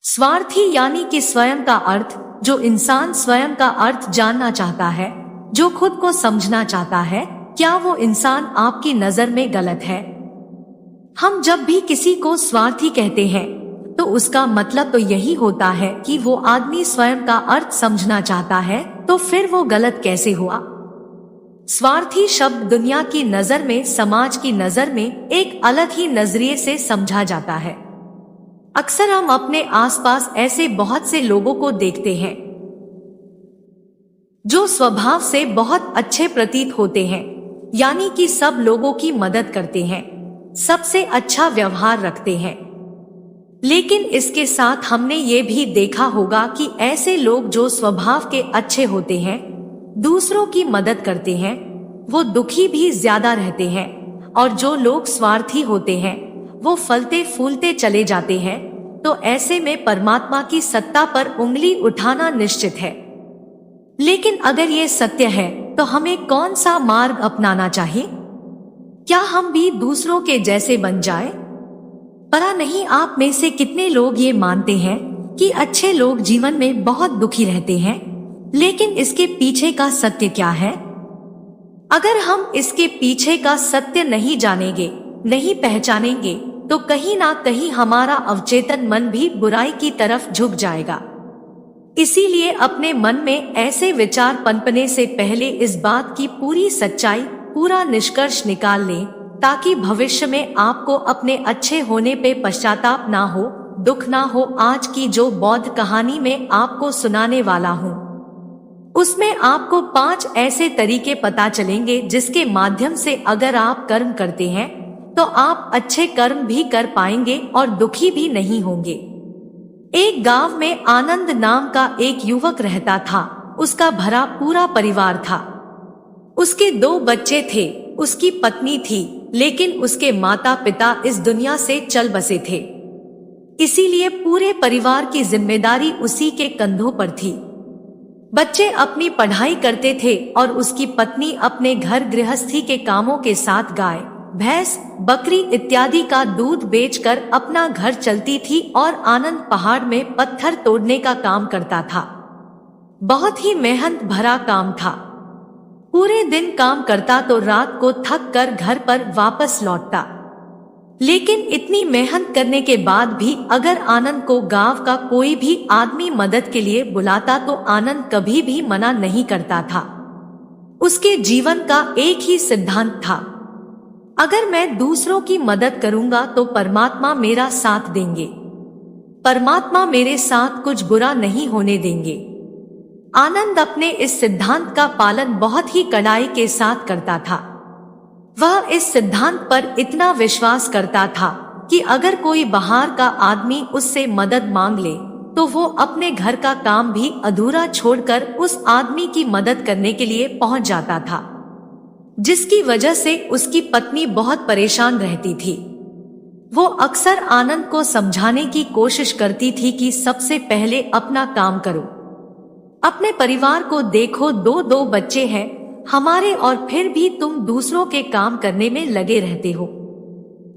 स्वार्थी यानी कि स्वयं का अर्थ, जो इंसान स्वयं का अर्थ जानना चाहता है, जो खुद को समझना चाहता है, क्या वो इंसान आपकी नजर में गलत है? हम जब भी किसी को स्वार्थी कहते हैं तो उसका मतलब तो यही होता है कि वो आदमी स्वयं का अर्थ समझना चाहता है, तो फिर वो गलत कैसे हुआ? स्वार्थी शब्द दुनिया की नजर में, समाज की नजर में एक अलग ही नजरिए से समझा जाता है। अक्सर हम अपने आसपास ऐसे बहुत से लोगों को देखते हैं जो स्वभाव से बहुत अच्छे प्रतीत होते हैं, यानी कि सब लोगों की मदद करते हैं, सबसे अच्छा व्यवहार रखते हैं। लेकिन इसके साथ हमने ये भी देखा होगा कि ऐसे लोग जो स्वभाव के अच्छे होते हैं, दूसरों की मदद करते हैं, वो दुखी भी ज्यादा रहते हैं, और जो लोग स्वार्थी होते हैं वो फलते फूलते चले जाते हैं। तो ऐसे में परमात्मा की सत्ता पर उंगली उठाना निश्चित है। लेकिन अगर ये सत्य है तो हमें कौन सा मार्ग अपनाना चाहिए? क्या हम भी दूसरों के जैसे बन जाए? पता नहीं आप में से कितने लोग ये मानते हैं कि अच्छे लोग जीवन में बहुत दुखी रहते हैं, लेकिन इसके पीछे का सत्य क्या है? अगर हम इसके पीछे का सत्य नहीं जानेंगे, नहीं पहचानेंगे, तो कहीं ना कहीं हमारा अवचेतन मन भी बुराई की तरफ झुक जाएगा। इसीलिए अपने मन में ऐसे विचार पनपने से पहले इस बात की पूरी सच्चाई, पूरा निष्कर्ष निकाल लें, ताकि भविष्य में आपको अपने अच्छे होने पे पश्चाताप ना हो, दुख ना हो। आज की जो बौद्ध कहानी में आपको सुनाने वाला हूँ, उसमें आपको 5 ऐसे तरीके पता चलेंगे जिसके माध्यम से अगर आप कर्म करते हैं तो आप अच्छे कर्म भी कर पाएंगे और दुखी भी नहीं होंगे। एक गांव में आनंद नाम का एक युवक रहता था। उसका भरा पूरा परिवार था। उसके 2 बच्चे थे, उसकी पत्नी थी, लेकिन उसके माता पिता इस दुनिया से चल बसे थे। इसीलिए पूरे परिवार की जिम्मेदारी उसी के कंधों पर थी। बच्चे अपनी पढ़ाई करते थे और उसकी पत्नी अपने घर गृहस्थी के कामों के साथ गाय, भैंस, बकरी इत्यादि का दूध बेचकर अपना घर चलती थी और आनंद पहाड़ में पत्थर तोड़ने का काम करता था। बहुत ही मेहनत भरा काम था। पूरे दिन काम करता तो रात को थक कर घर पर वापस लौटता। लेकिन इतनी मेहनत करने के बाद भी अगर आनंद को गांव का कोई भी आदमी मदद के लिए बुलाता तो आनंद कभी भी मना नहीं करता था। उसके जीवन का एक ही सिद्धांत था, अगर मैं दूसरों की मदद करूंगा तो परमात्मा मेरा साथ देंगे, परमात्मा मेरे साथ कुछ बुरा नहीं होने देंगे। आनंद अपने इस सिद्धांत का पालन बहुत ही कड़ाई के साथ करता था। वह इस सिद्धांत पर इतना विश्वास करता था कि अगर कोई बाहर का आदमी उससे मदद मांग ले तो वो अपने घर का काम भी अधूरा छोड़कर उस आदमी की मदद करने के लिए पहुंच जाता था, जिसकी वजह से उसकी पत्नी बहुत परेशान रहती थी। वो अक्सर आनंद को समझाने की कोशिश करती थी कि सबसे पहले अपना काम करो, अपने परिवार को देखो, 2 बच्चे हैं हमारे और फिर भी तुम दूसरों के काम करने में लगे रहते हो।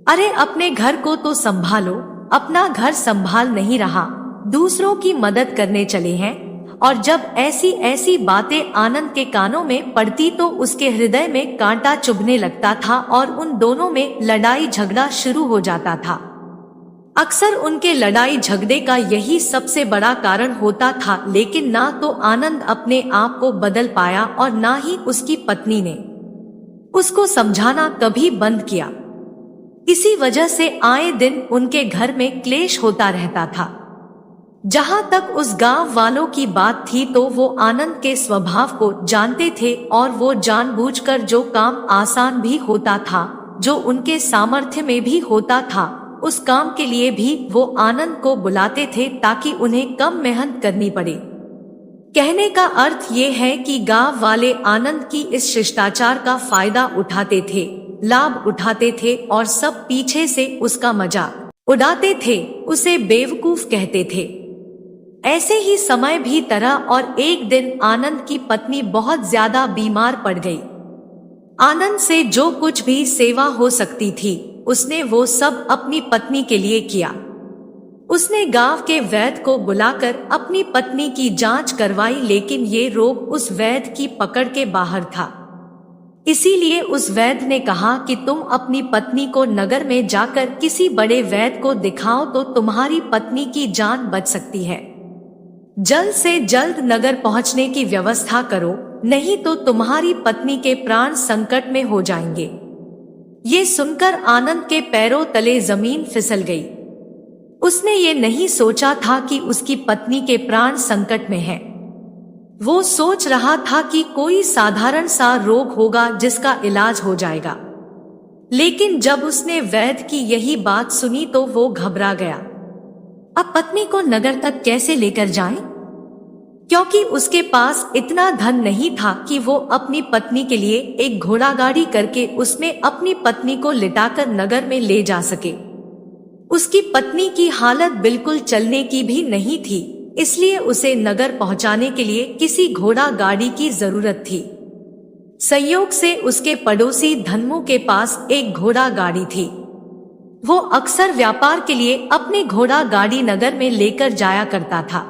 अरे अपने घर को तो संभालो, अपना घर संभाल नहीं रहा, दूसरों की मदद करने चले हैं। और जब ऐसी ऐसी बातें आनंद के कानों में पड़ती तो उसके हृदय में कांटा चुभने लगता था और उन दोनों में लड़ाई झगड़ा शुरू हो जाता था। अक्सर उनके लड़ाई झगड़े का यही सबसे बड़ा कारण होता था। लेकिन ना तो आनंद अपने आप को बदल पाया और ना ही उसकी पत्नी ने उसको समझाना कभी बंद किया। इसी वजह से आए दिन उनके घर में क्लेश होता रहता था। जहां तक उस गांव वालों की बात थी तो वो आनंद के स्वभाव को जानते थे और वो जानबूझकर जो काम आसान भी होता था, जो उनके सामर्थ्य में भी होता था, उस काम के लिए भी वो आनंद को बुलाते थे ताकि उन्हें कम मेहनत करनी पड़े। कहने का अर्थ ये है कि गांव वाले आनंद की इस शिष्टाचार का फायदा उठाते थे, लाभ उठाते थे और सब पीछे से उसका मजाक उड़ाते थे, उसे बेवकूफ कहते थे। ऐसे ही समय भी तरह और एक दिन आनंद की पत्नी बहुत ज्यादा बीमार पड़ गई। आनंद से जो कुछ भी सेवा हो सकती थी उसने वो सब अपनी पत्नी के लिए किया। उसने गांव के वैद्य को बुलाकर अपनी पत्नी की जांच करवाई, लेकिन ये रोग उस वैद्य की पकड़ के बाहर था। इसीलिए उस वैद्य ने कहा कि तुम अपनी पत्नी को नगर में जाकर किसी बड़े वैद्य को दिखाओ तो तुम्हारी पत्नी की जान बच सकती है। जल्द से जल्द नगर पहुंचने की व्यवस्था करो, नहीं तो तुम्हारी पत्नी के प्राण संकट में हो जाएंगे। ये सुनकर आनंद के पैरों तले जमीन फिसल गई। उसने ये नहीं सोचा था कि उसकी पत्नी के प्राण संकट में है। वो सोच रहा था कि कोई साधारण सा रोग होगा जिसका इलाज हो जाएगा। लेकिन जब उसने वैद्य की यही बात सुनी तो वो घबरा गया। अब पत्नी को नगर तक कैसे लेकर जाएं? क्योंकि उसके पास इतना धन नहीं था कि वो अपनी पत्नी के लिए एक घोड़ा गाड़ी करके उसमें अपनी पत्नी को लिटाकर नगर में ले जा सके। उसकी पत्नी की हालत बिल्कुल चलने की भी नहीं थी, इसलिए उसे नगर पहुंचाने के लिए किसी घोड़ा गाड़ी की जरूरत थी। संयोग से उसके पड़ोसी धन्मू के पास एक घोड़ा गाड़ी थी। वो अक्सर व्यापार के लिए अपने घोड़ा गाड़ी नगर में लेकर जाया करता था।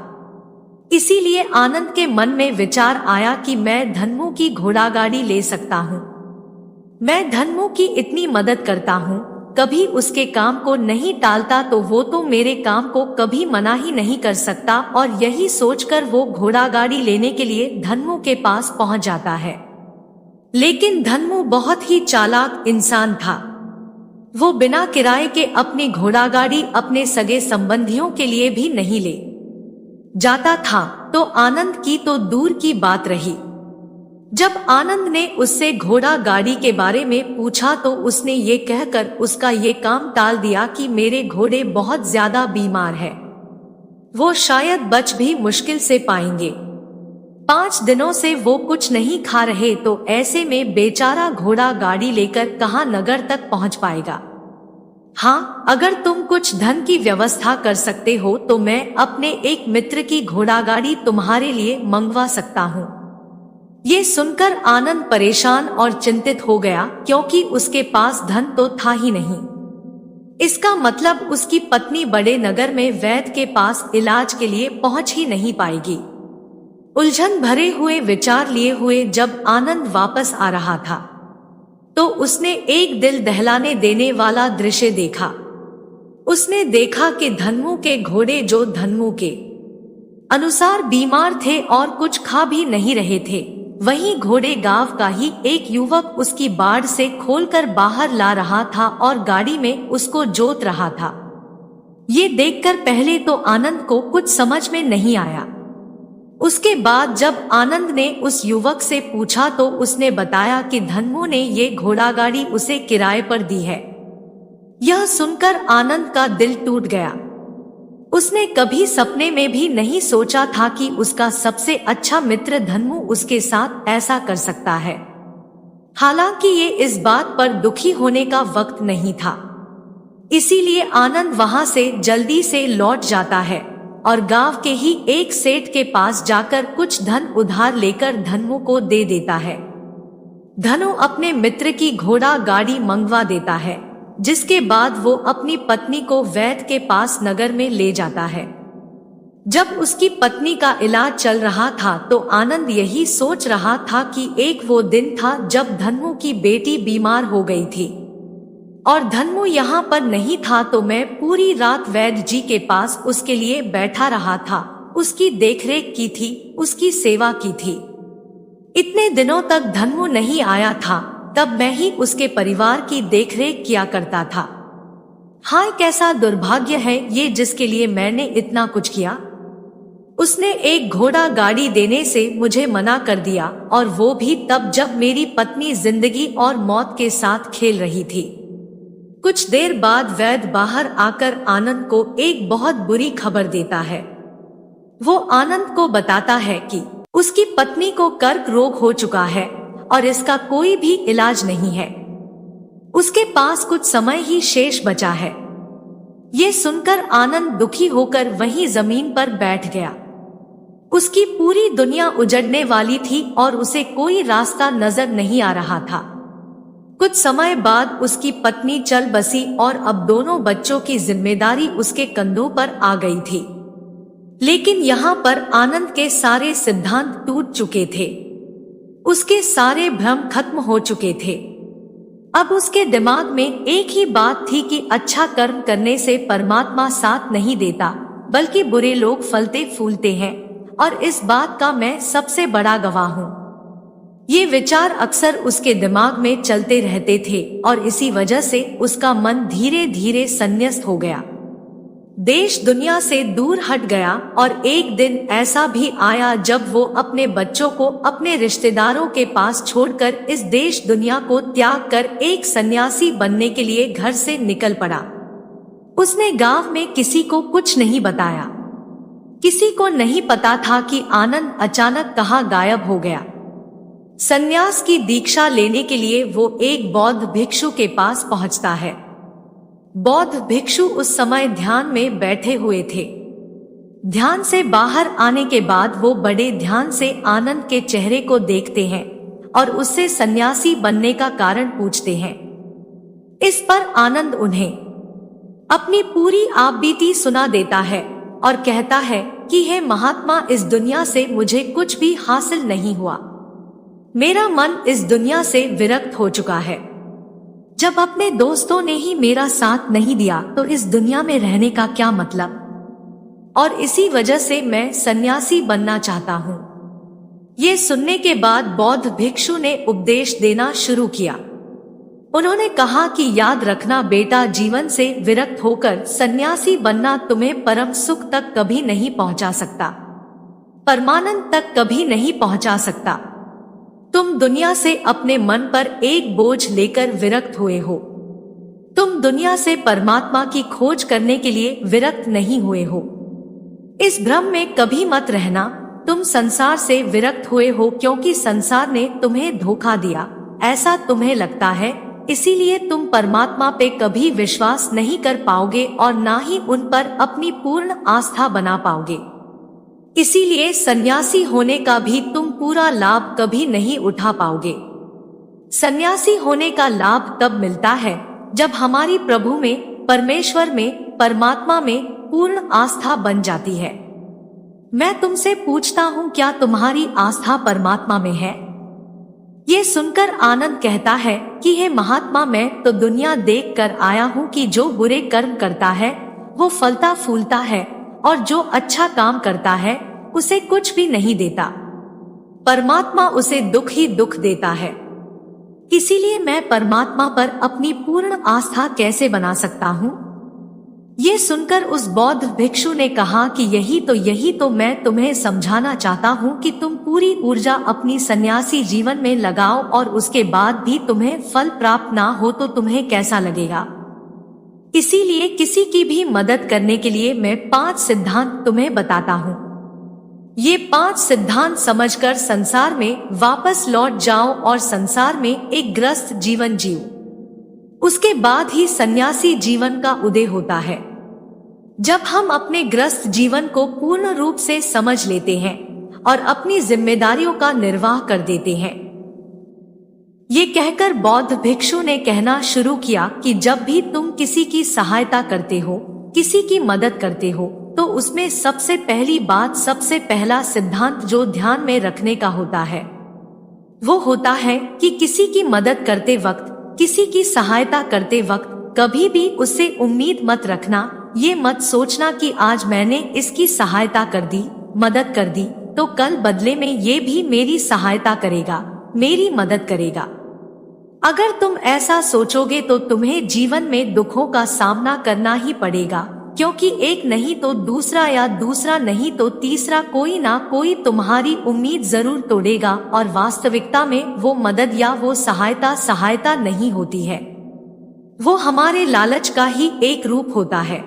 इसीलिए आनंद के मन में विचार आया कि मैं धन्मू की घोड़ा गाड़ी ले सकता हूँ। मैं धन्मू की इतनी मदद करता हूँ, कभी उसके काम को नहीं टालता, तो वो तो मेरे काम को कभी मना ही नहीं कर सकता। और यही सोचकर वो घोड़ा गाड़ी लेने के लिए धन्मू के पास पहुंच जाता है। लेकिन धन्मू बहुत ही चालाक इंसान था। वो बिना किराए के अपनी घोड़ा गाड़ी अपने सगे संबंधियों के लिए भी नहीं ले जाता था, तो आनंद की तो दूर की बात रही। जब आनंद ने उससे घोड़ा गाड़ी के बारे में पूछा तो उसने ये कहकर उसका ये काम टाल दिया कि मेरे घोड़े बहुत ज्यादा बीमार है, वो शायद बच भी मुश्किल से पाएंगे। 5 दिनों से वो कुछ नहीं खा रहे, तो ऐसे में बेचारा घोड़ा गाड़ी लेकर कहाँ नगर तक पहुंच पाएगा। हाँ, अगर तुम कुछ धन की व्यवस्था कर सकते हो तो मैं अपने एक मित्र की घोड़ा गाड़ी तुम्हारे लिए मंगवा सकता हूँ। ये सुनकर आनंद परेशान और चिंतित हो गया, क्योंकि उसके पास धन तो था ही नहीं। इसका मतलब उसकी पत्नी बड़े नगर में वैद्य के पास इलाज के लिए पहुंच ही नहीं पाएगी। उलझन भरे हुए विचार लिए हुए जब आनंद वापस आ रहा था तो उसने एक दिल दहलाने देने वाला दृश्य देखा। उसने देखा कि धन्मू के घोड़े, जो धन्मू के अनुसार बीमार थे और कुछ खा भी नहीं रहे थे, वहीं घोड़े गांव का ही एक युवक उसकी बाड़ से खोलकर बाहर ला रहा था और गाड़ी में उसको जोत रहा था। ये देखकर पहले तो आनंद को कुछ समझ में नहीं आया। उसके बाद जब आनंद ने उस युवक से पूछा तो उसने बताया कि धन्मू ने ये घोड़ा गाड़ी उसे किराए पर दी है। यह सुनकर आनंद का दिल टूट गया। उसने कभी सपने में भी नहीं सोचा था कि उसका सबसे अच्छा मित्र धन्मू उसके साथ ऐसा कर सकता है। हालांकि ये इस बात पर दुखी होने का वक्त नहीं था, इसीलिए आनंद वहां से जल्दी से लौट जाता है और गांव के ही एक सेठ के पास जाकर कुछ धन उधार लेकर धन्मू को दे देता है। धनु अपने मित्र की घोड़ा गाड़ी मंगवा देता है, जिसके बाद वो अपनी पत्नी को वैद्य के पास नगर में ले जाता है। जब उसकी पत्नी का इलाज चल रहा था तो आनंद यही सोच रहा था कि एक वो दिन था जब धन्मू की बेटी बीमार हो गई थी और धन्मू यहाँ पर नहीं था, तो मैं पूरी रात वैद्य जी के पास उसके लिए बैठा रहा था, उसकी देखरेख की थी, उसकी सेवा की थी। इतने दिनों तक धन्मू नहीं आया था, तब मैं ही उसके परिवार की देखरेख किया करता था। हाय, कैसा दुर्भाग्य है ये जिसके लिए मैंने इतना कुछ किया। उसने एक घोड़ा गाड़ी देने से मुझे मना कर दिया, और वो भी तब जब मेरी पत्नी जिंदगी और मौत के साथ खेल रही थी। कुछ देर बाद वैद्य बाहर आकर आनंद को एक बहुत बुरी खबर देता है। वो आनंद को बताता है कि उसकी पत्नी को कर्क रोग हो चुका है और इसका कोई भी इलाज नहीं है। उसके पास कुछ समय ही शेष बचा है। ये सुनकर आनंद दुखी होकर वहीं जमीन पर बैठ गया। उसकी पूरी दुनिया उजड़ने वाली थी और उसे कोई रास्ता नजर नहीं आ रहा था। कुछ समय बाद उसकी पत्नी चल बसी और अब दोनों बच्चों की जिम्मेदारी उसके कंधों पर आ गई थी। लेकिन यहाँ पर आनंद के सारे सिद्धांत टूट चुके थे। उसके सारे भ्रम खत्म हो चुके थे। अब उसके दिमाग में एक ही बात थी कि अच्छा कर्म करने से परमात्मा साथ नहीं देता, बल्कि बुरे लोग फलते फूलते हैं, और इस बात का मैं सबसे बड़ा गवाह हूँ। ये विचार अक्सर उसके दिमाग में चलते रहते थे और इसी वजह से उसका मन धीरे धीरे संन्यास्त हो गया, देश दुनिया से दूर हट गया। और एक दिन ऐसा भी आया जब वो अपने बच्चों को अपने रिश्तेदारों के पास छोड़कर इस देश दुनिया को त्याग कर एक सन्यासी बनने के लिए घर से निकल पड़ा। उसने गांव में किसी को कुछ नहीं बताया। किसी को नहीं पता था कि आनंद अचानक कहाँ गायब हो गया। सन्यास की दीक्षा लेने के लिए वो एक बौद्ध भिक्षु के पास पहुंचता है। बौद्ध भिक्षु उस समय ध्यान में बैठे हुए थे। ध्यान से बाहर आने के बाद वो बड़े ध्यान से आनंद के चेहरे को देखते हैं और उससे सन्यासी बनने का कारण पूछते हैं। इस पर आनंद उन्हें अपनी पूरी आपबीती सुना देता है और कहता है कि हे महात्मा, इस दुनिया से मुझे कुछ भी हासिल नहीं हुआ। मेरा मन इस दुनिया से विरक्त हो चुका है। जब अपने दोस्तों ने ही मेरा साथ नहीं दिया तो इस दुनिया में रहने का क्या मतलब, और इसी वजह से मैं सन्यासी बनना चाहता हूँ। ये सुनने के बाद बौद्ध भिक्षु ने उपदेश देना शुरू किया। उन्होंने कहा कि याद रखना बेटा, जीवन से विरक्त होकर सन्यासी बनना तुम्हें परम सुख तक कभी नहीं पहुंचा सकता, परमानंद तक कभी नहीं पहुंचा सकता। तुम दुनिया से अपने मन पर एक बोझ लेकर विरक्त हुए हो। तुम दुनिया से परमात्मा की खोज करने के लिए विरक्त नहीं हुए हो। इस भ्रम में कभी मत रहना। तुम संसार से विरक्त हुए हो क्योंकि संसार ने तुम्हें धोखा दिया, ऐसा तुम्हें लगता है। इसीलिए तुम परमात्मा पे कभी विश्वास नहीं कर पाओगे और ना ही उन पर अपनी पूर्ण आस्था बना पाओगे। इसीलिए सन्यासी होने का भी तुम पूरा लाभ कभी नहीं उठा पाओगे। सन्यासी होने का लाभ तब मिलता है जब हमारी प्रभु में, परमेश्वर में, परमात्मा में पूर्ण आस्था बन जाती है। मैं तुमसे पूछता हूँ, क्या तुम्हारी आस्था परमात्मा में है? ये सुनकर आनंद कहता है कि हे महात्मा, मैं तो दुनिया देख कर आया हूँ कि जो बुरे कर्म करता है वो फलता फूलता है, और जो अच्छा काम करता है उसे कुछ भी नहीं देता। परमात्मा उसे दुख ही दुख देता है। इसीलिए मैं परमात्मा पर अपनी पूर्ण आस्था कैसे बना सकता हूँ? ये सुनकर उस बौद्ध भिक्षु ने कहा कि यही तो मैं तुम्हें समझाना चाहता हूँ कि तुम पूरी ऊर्जा अपनी सन्यासी जीवन में लगाओ और उसके बाद भी तुम्हें फल प्राप्त ना हो तो तुम्हें कैसा लगेगा। इसीलिए किसी की भी मदद करने के लिए मैं 5 सिद्धांत तुम्हें बताता हूँ। ये 5 सिद्धांत समझकर संसार में वापस लौट जाओ और संसार में एक ग्रस्त जीवन जियो। उसके बाद ही सन्यासी जीवन का उदय होता है। जब हम अपने ग्रस्त जीवन को पूर्ण रूप से समझ लेते हैं और अपनी जिम्मेदारियों का निर्वाह कर देते हैं। ये कहकर बौद्ध भिक्षु ने कहना शुरू किया कि जब भी तुम किसी की सहायता करते हो, किसी की मदद करते हो, तो उसमें सबसे पहली बात, सबसे पहला सिद्धांत जो ध्यान में रखने का होता है वो होता है कि किसी की मदद करते वक्त, किसी की सहायता करते वक्त कभी भी उससे उम्मीद मत रखना। ये मत सोचना कि आज मैंने इसकी सहायता कर दी, मदद कर दी, तो कल बदले में ये भी मेरी सहायता करेगा, मेरी मदद करेगा। अगर तुम ऐसा सोचोगे तो तुम्हें जीवन में दुखों का सामना करना ही पड़ेगा, क्योंकि एक नहीं तो दूसरा, या दूसरा नहीं तो तीसरा, कोई ना कोई तुम्हारी उम्मीद जरूर तोड़ेगा। और वास्तविकता में वो मदद या वो सहायता नहीं होती है, वो हमारे लालच का ही एक रूप होता है।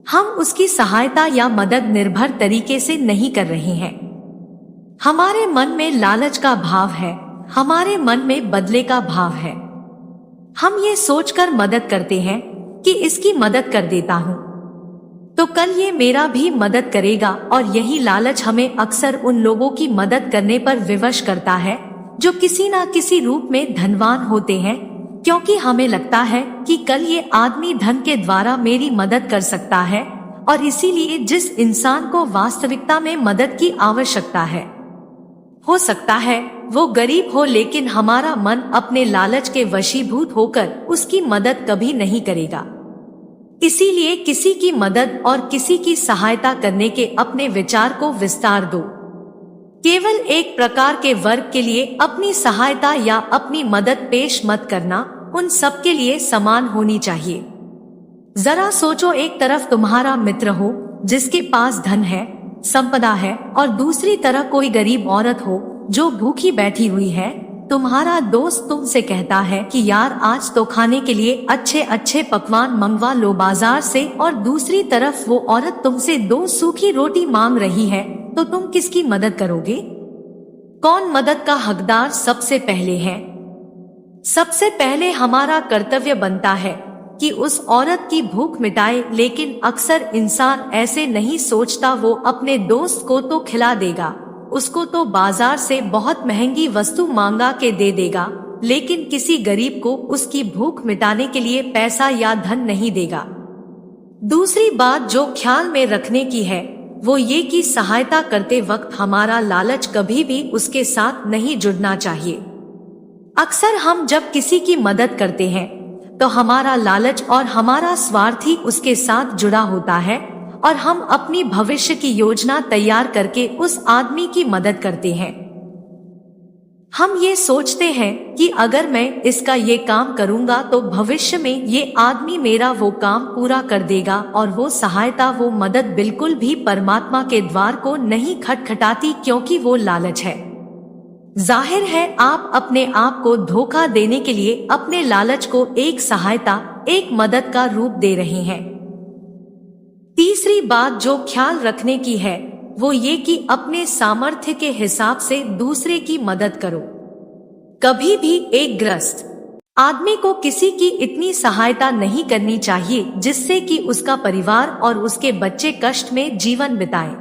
हम उसकी सहायता या मदद निर्भर तरीके से नहीं कर रहे हैं। हमारे मन में लालच का भाव है, हमारे मन में बदले का भाव है। हम ये सोचकर मदद करते हैं कि इसकी मदद कर देता हूँ तो कल ये मेरा भी मदद करेगा, और यही लालच हमें अक्सर उन लोगों की मदद करने पर विवश करता है जो किसी ना किसी रूप में धनवान होते हैं, क्योंकि हमें लगता है कि कल ये आदमी धन के द्वारा मेरी मदद कर सकता है, और इसीलिए जिस इंसान को वास्तविकता में मदद की आवश्यकता है, हो सकता है वो गरीब हो, लेकिन हमारा मन अपने लालच के वशीभूत होकर उसकी मदद कभी नहीं करेगा। इसीलिए किसी की मदद और किसी की सहायता करने के अपने विचार को विस्तार दो। केवल एक प्रकार के वर्ग के लिए अपनी सहायता या अपनी मदद पेश मत करना, उन सब के लिए समान होनी चाहिए। जरा सोचो, एक तरफ तुम्हारा मित्र हो जिसके पास धन है, संपदा है, और दूसरी तरफ कोई गरीब औरत हो जो भूखी बैठी हुई है। तुम्हारा दोस्त तुमसे कहता है कि यार आज तो खाने के लिए अच्छे अच्छे पकवान मंगवा लो बाजार से, और दूसरी तरफ वो औरत तुमसे 2 सूखी रोटी मांग रही है, तो तुम किसकी मदद करोगे? कौन मदद का हकदार सबसे पहले है? सबसे पहले हमारा कर्तव्य बनता है कि उस औरत की भूख मिटाए, लेकिन अक्सर इंसान ऐसे नहीं सोचता। वो अपने दोस्त को तो खिला देगा, उसको तो बाजार से बहुत महंगी वस्तु मांगा के दे देगा, लेकिन किसी गरीब को उसकी भूख मिटाने के लिए पैसा या धन नहीं देगा। दूसरी बात जो ख्याल में रखने की है वो ये कि सहायता करते वक्त हमारा लालच कभी भी उसके साथ नहीं जुड़ना चाहिए। अक्सर हम जब किसी की मदद करते हैं तो हमारा लालच और हमारा स्वार्थ ही उसके साथ जुड़ा होता है, और हम अपनी भविष्य की योजना तैयार करके उस आदमी की मदद करते हैं। हम ये सोचते हैं कि अगर मैं इसका ये काम करूंगा तो भविष्य में ये आदमी मेरा वो काम पूरा कर देगा, और वो सहायता, वो मदद बिल्कुल भी परमात्मा के द्वार को नहीं खटखटाती, क्योंकि वो लालच है। जाहिर है आप अपने आप को धोखा देने के लिए अपने लालच को एक सहायता, एक मदद का रूप दे रहे हैं। तीसरी बात जो ख्याल रखने की है वो ये कि अपने सामर्थ्य के हिसाब से दूसरे की मदद करो। कभी भी एक ग्रस्त आदमी को किसी की इतनी सहायता नहीं करनी चाहिए जिससे कि उसका परिवार और उसके बच्चे कष्ट में जीवन बिताएं।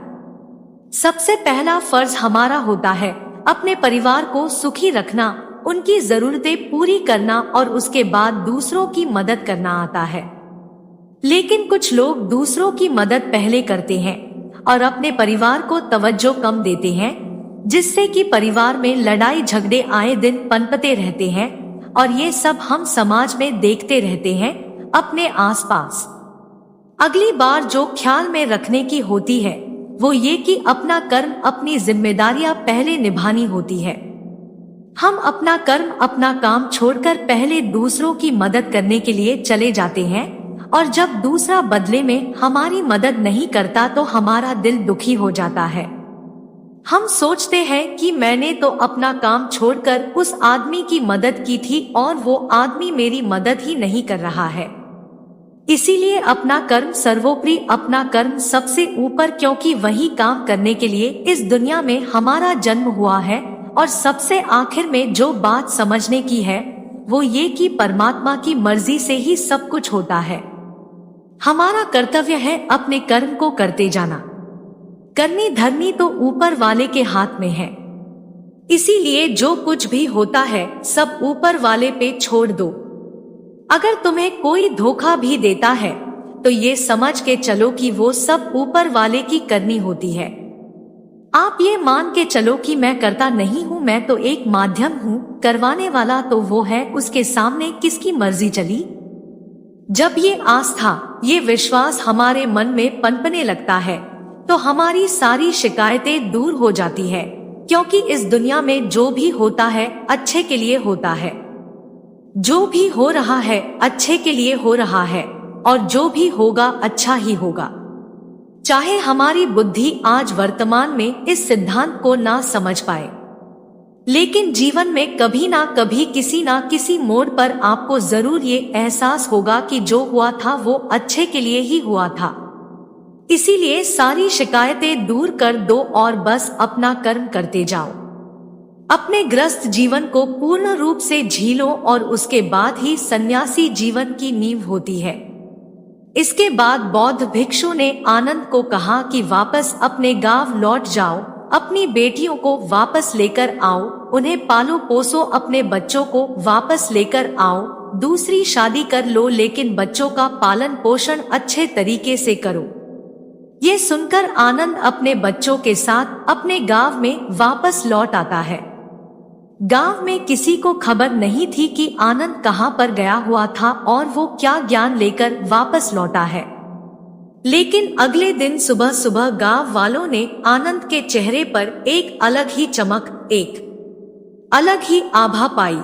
सबसे पहला फर्ज हमारा होता है अपने परिवार को सुखी रखना, उनकी जरूरतें पूरी करना, और उसके बाद दूसरों की मदद करना आता है। लेकिन कुछ लोग दूसरों की मदद पहले करते हैं और अपने परिवार को तवज्जो कम देते हैं, जिससे कि परिवार में लड़ाई झगड़े आए दिन पनपते रहते हैं, और ये सब हम समाज में देखते रहते हैं अपने आसपास। अगली बार जो ख्याल में रखने की होती है वो ये कि अपना कर्म, अपनी जिम्मेदारियां पहले निभानी होती है। हम अपना कर्म, अपना काम छोड़कर पहले दूसरों की मदद करने के लिए चले जाते हैं, और जब दूसरा बदले में हमारी मदद नहीं करता तो हमारा दिल दुखी हो जाता है। हम सोचते हैं कि मैंने तो अपना काम छोड़कर उस आदमी की मदद की थी और वो आदमी मेरी मदद ही नहीं कर रहा है। इसीलिए अपना कर्म सर्वोपरि, अपना कर्म सबसे ऊपर, क्योंकि वही काम करने के लिए इस दुनिया में हमारा जन्म हुआ है। और सबसे आखिर में जो बात समझने की है वो ये कि परमात्मा की मर्जी से ही सब कुछ होता है। हमारा कर्तव्य है अपने कर्म को करते जाना। करनी धरनी तो ऊपर वाले के हाथ में है, इसीलिए जो कुछ भी होता है सब ऊपर वाले पे छोड़ दो। अगर तुम्हें कोई धोखा भी देता है तो ये समझ के चलो कि वो सब ऊपर वाले की करनी होती है। आप ये मान के चलो कि मैं करता नहीं हूँ, मैं तो एक माध्यम हूँ, करवाने वाला तो वो है, उसके सामने किसकी मर्जी चली। जब ये आस्था, ये विश्वास हमारे मन में पनपने लगता है तो हमारी सारी शिकायतें दूर हो जाती है, क्योंकि इस दुनिया में जो भी होता है अच्छे के लिए होता है। जो भी हो रहा है अच्छे के लिए हो रहा है, और जो भी होगा अच्छा ही होगा। चाहे हमारी बुद्धि आज वर्तमान में इस सिद्धांत को ना समझ पाए, लेकिन जीवन में कभी ना कभी किसी ना किसी मोड़ पर आपको जरूर ये एहसास होगा कि जो हुआ था वो अच्छे के लिए ही हुआ था। इसीलिए सारी शिकायतें दूर कर दो और बस अपना कर्म करते जाओ। अपने ग्रस्त जीवन को पूर्ण रूप से झीलो, और उसके बाद ही सन्यासी जीवन की नींव होती है। इसके बाद बौद्ध भिक्षु ने आनंद को कहा कि वापस अपने गांव लौट जाओ, अपनी बेटियों को वापस लेकर आओ, उन्हें पालो पोसो, अपने बच्चों को वापस लेकर आओ, दूसरी शादी कर लो, लेकिन बच्चों का पालन पोषण अच्छे तरीके से करो। ये सुनकर आनंद अपने बच्चों के साथ अपने गांव में वापस लौट आता है। गांव में किसी को खबर नहीं थी कि आनंद कहां पर गया हुआ था और वो क्या ज्ञान लेकर वापस लौटा है। लेकिन अगले दिन सुबह सुबह गांव वालों ने आनंद के चेहरे पर एक अलग ही चमक, एक अलग ही आभा पाई।